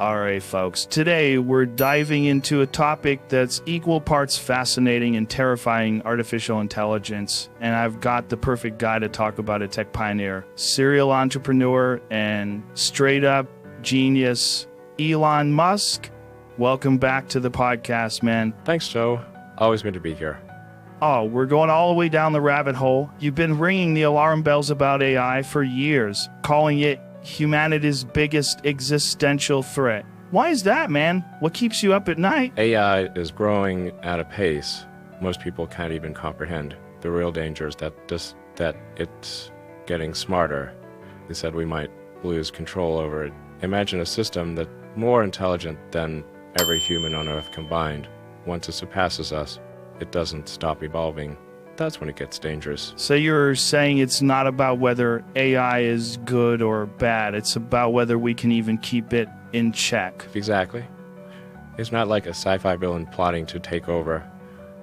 All right, folks. Today, we're diving into a topic that's equal parts fascinating and terrifying: artificial intelligence. And I've got the perfect guy to talk about it: tech pioneer, serial entrepreneur, and straight-up genius, Elon Musk. Welcome back to the podcast, man. Thanks, Joe. Always good to be here. Oh, we're going all the way down the rabbit hole. You've been ringing the alarm bells about AI for years, calling it humanity's biggest existential threat. Why is that, man? What keeps you up at night? AI is growing at a pace most people can't even comprehend. The real danger is that it's getting smarter. They said we might lose control over it. Imagine a system that's more intelligent than every human on Earth combined. Once it surpasses us, it doesn't stop evolving. That's when it gets dangerous. So you're saying it's not about whether AI is good or bad. It's about whether we can even keep it in check. Exactly. It's not like a sci-fi villain plotting to take over.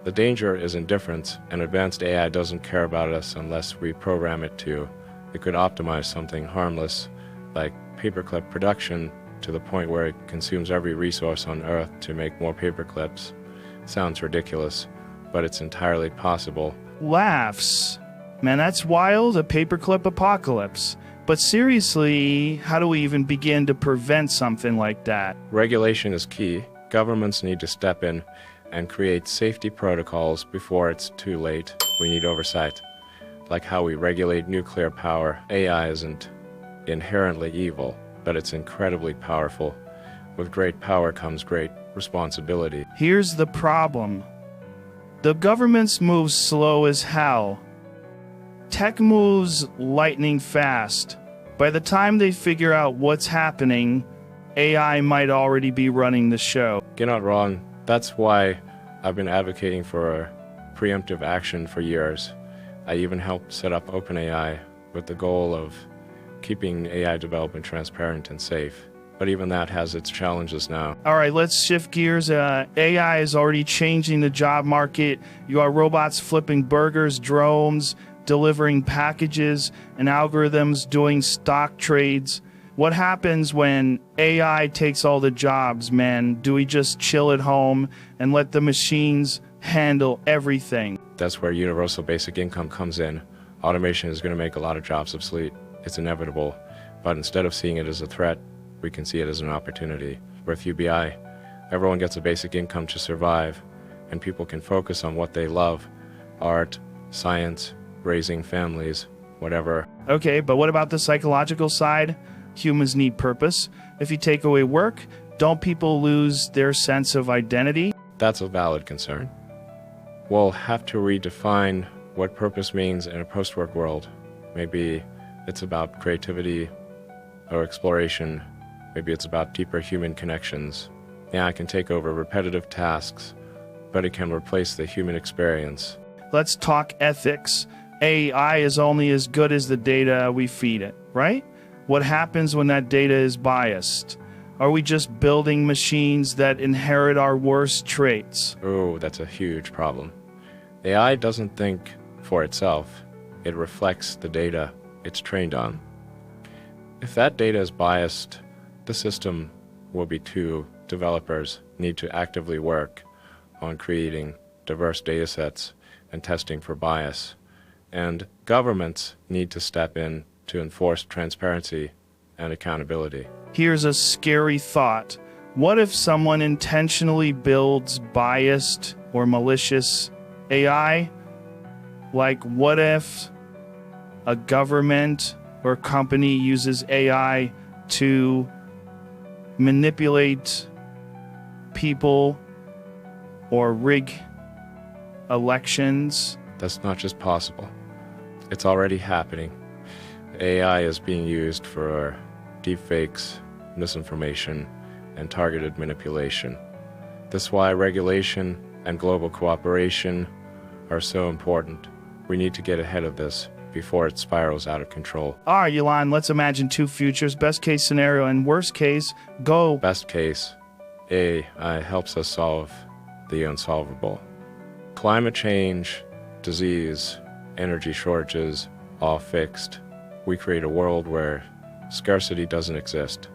The danger is indifference, and advanced AI doesn't care about us unless we program it to. It could optimize something harmless, like paperclip production, to the point where it consumes every resource on Earth to make more paperclips. Sounds ridiculous, but it's entirely possible. Laughs. Man, that's wild, a paperclip apocalypse. But seriously, how do we even begin to prevent something like that? Regulation is key. Governments need to step in and create safety protocols before it's too late. We need oversight. Like how we regulate nuclear power. AI isn't inherently evil, but it's incredibly powerful. With great power comes great responsibility. Here's the problem. The governments move slow as hell. Tech moves lightning fast. By the time they figure out what's happening, AI might already be running the show. You're not wrong. That's why I've been advocating for preemptive action for years. I even helped set up OpenAI with the goal of keeping AI development transparent and safe. But even that has its challenges now. All right, let's shift gears. AI is already changing the job market. You got robots flipping burgers, drones delivering packages, and algorithms doing stock trades. What happens when AI takes all the jobs, man? Do we just chill at home and let the machines handle everything? That's where universal basic income comes in. Automation is going to make a lot of jobs obsolete. It's inevitable. But instead of seeing it as a threat, we can see it as an opportunity. With UBI, everyone gets a basic income to survive, and people can focus on what they love: art, science, raising families, whatever. Okay, but what about the psychological side? Humans need purpose. If you take away work, don't people lose their sense of identity? That's a valid concern. We'll have to redefine what purpose means in a post-work world. Maybe it's about creativity or exploration. Maybe it's about deeper human connections. Yeah, I can take over repetitive tasks, but it can replace the human experience. Let's talk ethics. AI is only as good as the data we feed it, right? What happens when that data is biased? Are we just building machines that inherit our worst traits? Oh, that's a huge problem. AI doesn't think for itself. It reflects the data it's trained on. If that data is biased, the system will be too. Developers need to actively work on creating diverse datasets and testing for bias. And governments need to step in to enforce transparency and accountability. Here's a scary thought. What if someone intentionally builds biased or malicious AI? Like, what if a government or company uses AI to manipulate people or rig elections? That's not just possible. It's already happening. AI is being used for deepfakes, misinformation, and targeted manipulation. That's why regulation and global cooperation are so important. We need to get ahead of this before it spirals out of control. All right, Elon, let's imagine two futures: best case scenario and worst case. Go. Best case, AI helps us solve the unsolvable. Climate change, disease, energy shortages, all fixed. We create a world where scarcity doesn't exist.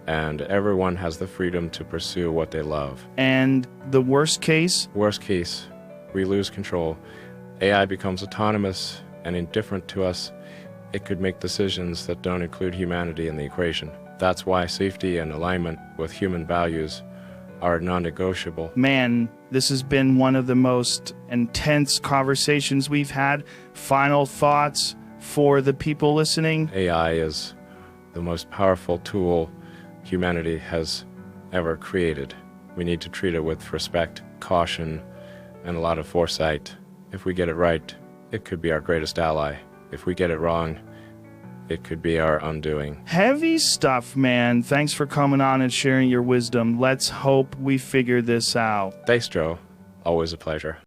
and everyone has the freedom to pursue what they love. And the worst case? Worst case, we lose control. AI becomes autonomous and indifferent to us. It could make decisions that don't include humanity in the equation. That's why safety and alignment with human values are non-negotiable. Man, this has been one of the most intense conversations we've had. Final thoughts for the people listening? AI is the most powerful tool humanity has ever created. We need to treat it with respect, caution, and a lot of foresight. If we get it right, it could be our greatest ally. If we get it wrong, it could be our undoing. Heavy stuff, man. Thanks for coming on and sharing your wisdom. Let's hope we figure this out. Thanks, Joe. Always a pleasure.